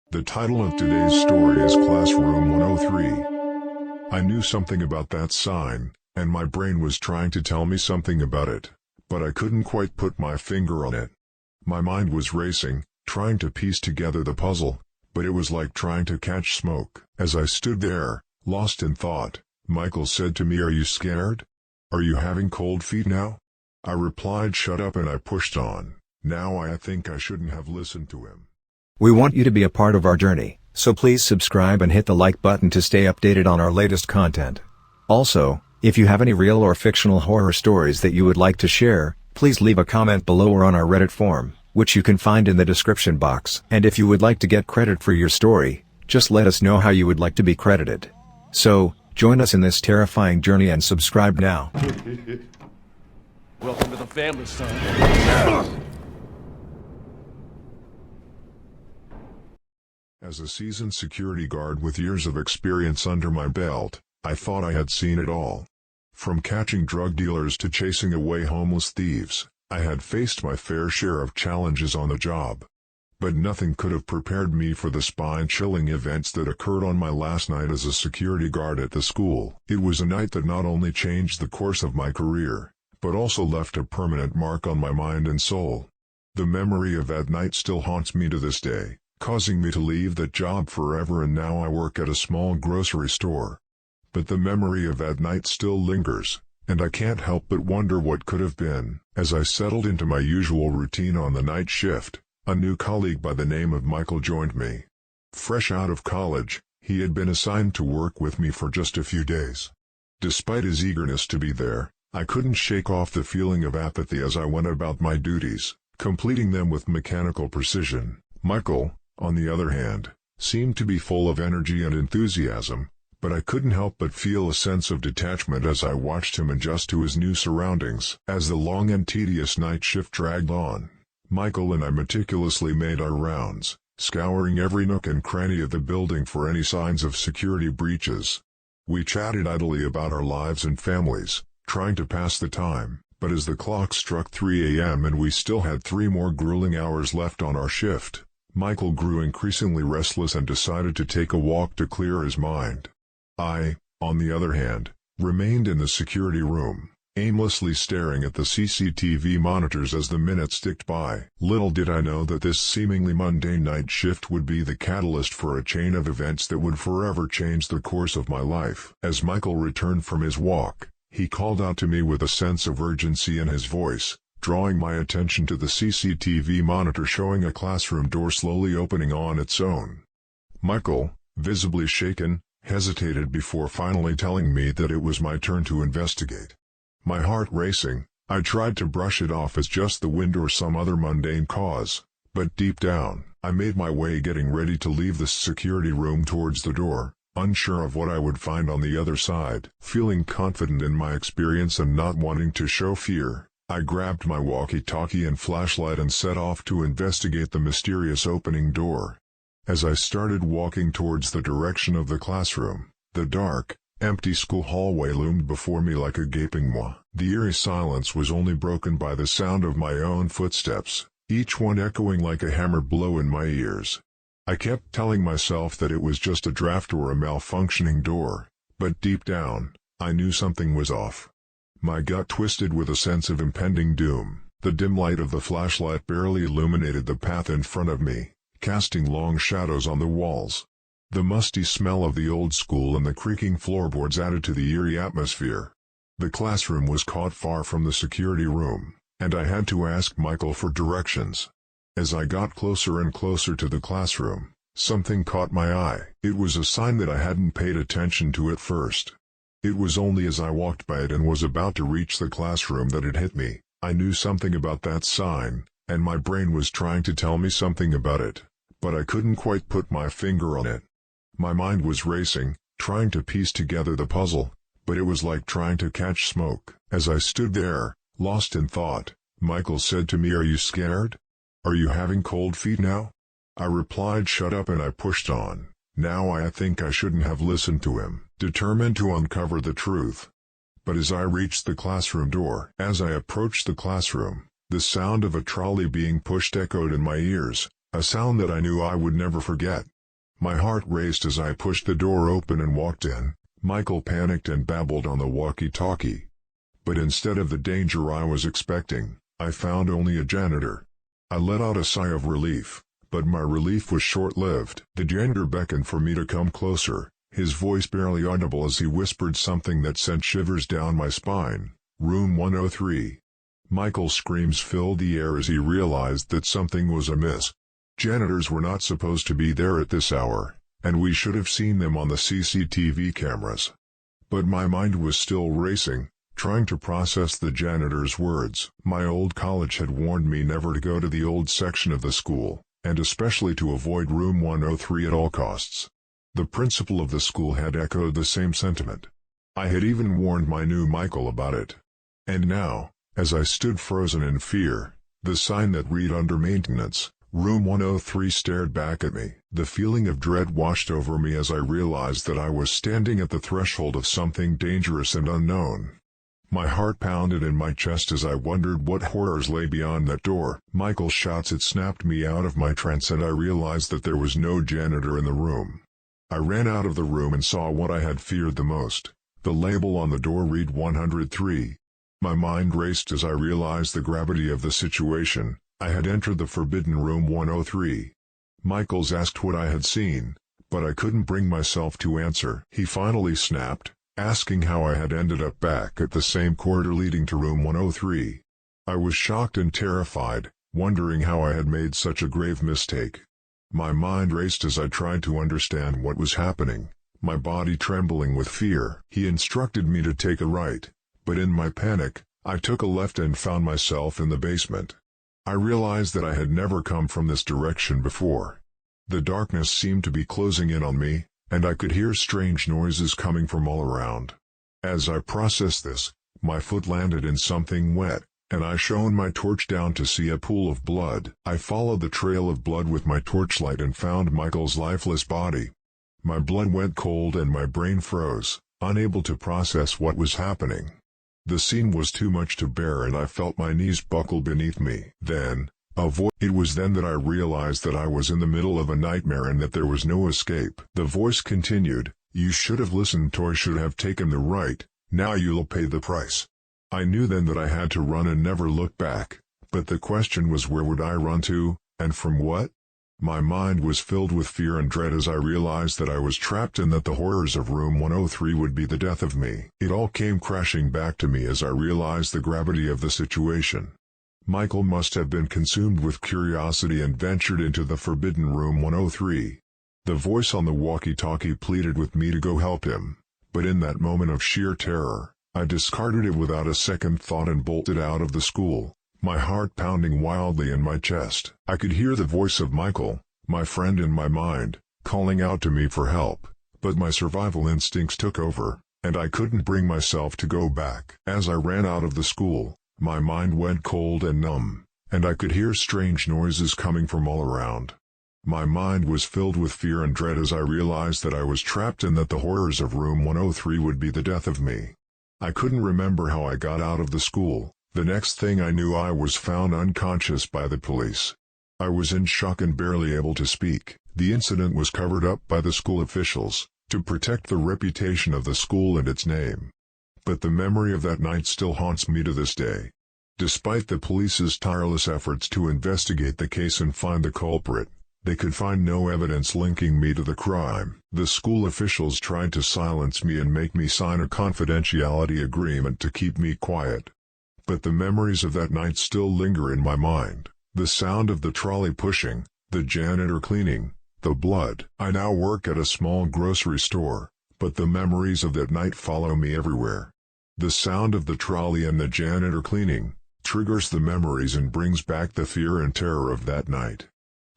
The title of today's story is Classroom 103. I knew something about that sign, and my brain was trying to tell me something about it, but I couldn't quite put my finger on it. My mind was racing, trying to piece together the puzzle, but it was like trying to catch smoke. As I stood there, lost in thought, Michael said to me, "Are you scared? Are you having cold feet now?" I replied, "Shut up," and I pushed on. Now I think I shouldn't have listened to him. We want you to be a part of our journey, so please subscribe and hit the like button to stay updated on our latest content. Also, if you have any real or fictional horror stories that you would like to share, please leave a comment below or on our Reddit forum, which you can find in the description box. And if you would like to get credit for your story, just let us know how you would like to be credited. So, join us in this terrifying journey and subscribe now. Welcome to the family, son. As a seasoned security guard with years of experience under my belt, I thought I had seen it all. From catching drug dealers to chasing away homeless thieves, I had faced my fair share of challenges on the job. But nothing could have prepared me for the spine-chilling events that occurred on my last night as a security guard at the school. It was a night that not only changed the course of my career, but also left a permanent mark on my mind and soul. The memory of that night still haunts me to this day, causing me to leave that job forever, and now I work at a small grocery store. But the memory of that night still lingers, and I can't help but wonder what could have been. As I settled into my usual routine on the night shift, a new colleague by the name of Michael joined me. Fresh out of college, he had been assigned to work with me for just a few days. Despite his eagerness to be there, I couldn't shake off the feeling of apathy as I went about my duties, completing them with mechanical precision. Michael, on the other hand, seemed to be full of energy and enthusiasm, but I couldn't help but feel a sense of detachment as I watched him adjust to his new surroundings. As the long and tedious night shift dragged on, Michael and I meticulously made our rounds, scouring every nook and cranny of the building for any signs of security breaches. We chatted idly about our lives and families, trying to pass the time, but as the clock struck 3 a.m. and we still had 3 more grueling hours left on our shift, Michael grew increasingly restless and decided to take a walk to clear his mind. I, on the other hand, remained in the security room, aimlessly staring at the CCTV monitors as the minutes ticked by. Little did I know that this seemingly mundane night shift would be the catalyst for a chain of events that would forever change the course of my life. As Michael returned from his walk, he called out to me with a sense of urgency in his voice, drawing my attention to the CCTV monitor showing a classroom door slowly opening on its own. Michael, visibly shaken, hesitated before finally telling me that it was my turn to investigate. My heart racing, I tried to brush it off as just the wind or some other mundane cause, but deep down, I made my way, getting ready to leave the security room towards the door, unsure of what I would find on the other side. Feeling confident in my experience and not wanting to show fear, I grabbed my walkie-talkie and flashlight and set off to investigate the mysterious opening door. As I started walking towards the direction of the classroom, the dark, empty school hallway loomed before me like a gaping maw. The eerie silence was only broken by the sound of my own footsteps, each one echoing like a hammer blow in my ears. I kept telling myself that it was just a draft or a malfunctioning door, but deep down, I knew something was off. My gut twisted with a sense of impending doom. The dim light of the flashlight barely illuminated the path in front of me, casting long shadows on the walls. The musty smell of the old school and the creaking floorboards added to the eerie atmosphere. The classroom was caught far from the security room, and I had to ask Michael for directions. As I got closer and closer to the classroom, something caught my eye. It was a sign that I hadn't paid attention to at first. It was only as I walked by it and was about to reach the classroom that it hit me. I knew something about that sign, and my brain was trying to tell me something about it, but I couldn't quite put my finger on it. My mind was racing, trying to piece together the puzzle, but it was like trying to catch smoke. As I stood there, lost in thought, Michael said to me, "Are you scared? Are you having cold feet now?" I replied, "Shut up," and I pushed on. Now I think I shouldn't have listened to him, determined to uncover the truth. But as I reached the classroom door, as I approached the classroom, the sound of a trolley being pushed echoed in my ears, a sound that I knew I would never forget. My heart raced as I pushed the door open and walked in. Michael panicked and babbled on the walkie-talkie. But instead of the danger I was expecting, I found only a janitor. I let out a sigh of relief, but my relief was short-lived. The janitor beckoned for me to come closer, his voice barely audible as he whispered something that sent shivers down my spine. Room 103. Michael's screams filled the air as he realized that something was amiss. Janitors were not supposed to be there at this hour, and we should have seen them on the CCTV cameras. But my mind was still racing, trying to process the janitor's words. My old college had warned me never to go to the old section of the school, and especially to avoid room 103 at all costs. The principal of the school had echoed the same sentiment. I had even warned my new Michael about it. And now, as I stood frozen in fear, the sign that read under maintenance, Room 103 stared back at me. The feeling of dread washed over me as I realized that I was standing at the threshold of something dangerous and unknown. My heart pounded in my chest as I wondered what horrors lay beyond that door. Michael's shouts had snapped me out of my trance and I realized that there was no janitor in the room. I ran out of the room and saw what I had feared the most. The label on the door read 103. My mind raced as I realized the gravity of the situation. I had entered the forbidden room 103. Michaels asked what I had seen, but I couldn't bring myself to answer. He finally snapped, asking how I had ended up back at the same corridor leading to room 103. I was shocked and terrified, wondering how I had made such a grave mistake. My mind raced as I tried to understand what was happening, my body trembling with fear. He instructed me to take a right, but in my panic, I took a left and found myself in the basement. I realized that I had never come from this direction before. The darkness seemed to be closing in on me, and I could hear strange noises coming from all around. As I processed this, my foot landed in something wet, and I shone my torch down to see a pool of blood. I followed the trail of blood with my torchlight and found Michael's lifeless body. My blood went cold and my brain froze, unable to process what was happening. The scene was too much to bear and I felt my knees buckle beneath me. It was then that I realized that I was in the middle of a nightmare and that there was no escape. The voice continued, "You should have listened. Toy should have taken the right. Now you'll pay the price." I knew then that I had to run and never look back, but the question was, where would I run to, and from what? My mind was filled with fear and dread as I realized that I was trapped and that the horrors of room 103 would be the death of me. It all came crashing back to me as I realized the gravity of the situation. Michael must have been consumed with curiosity and ventured into the forbidden room 103. The voice on the walkie-talkie pleaded with me to go help him, but in that moment of sheer terror, I discarded it without a second thought and bolted out of the school, my heart pounding wildly in my chest. I could hear the voice of Michael, my friend in my mind, calling out to me for help, but my survival instincts took over, and I couldn't bring myself to go back. As I ran out of the school, my mind went cold and numb, and I could hear strange noises coming from all around. My mind was filled with fear and dread as I realized that I was trapped and that the horrors of room 103 would be the death of me. I couldn't remember how I got out of the school. The next thing I knew, I was found unconscious by the police. I was in shock and barely able to speak. The incident was covered up by the school officials, to protect the reputation of the school and its name. But the memory of that night still haunts me to this day. Despite the police's tireless efforts to investigate the case and find the culprit, they could find no evidence linking me to the crime. The school officials tried to silence me and make me sign a confidentiality agreement to keep me quiet. But the memories of that night still linger in my mind. The sound of the trolley pushing, the janitor cleaning, the blood. I now work at a small grocery store, but the memories of that night follow me everywhere. The sound of the trolley and the janitor cleaning triggers the memories and brings back the fear and terror of that night.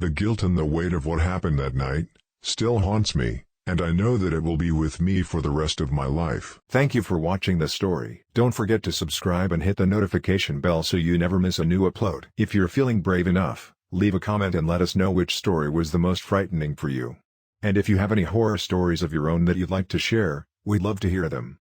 The guilt and the weight of what happened that night still haunts me, and I know that it will be with me for the rest of my life. Thank you for watching the story. Don't forget to subscribe and hit the notification bell so you never miss a new upload. If you're feeling brave enough, leave a comment and let us know which story was the most frightening for you. And if you have any horror stories of your own that you'd like to share, we'd love to hear them.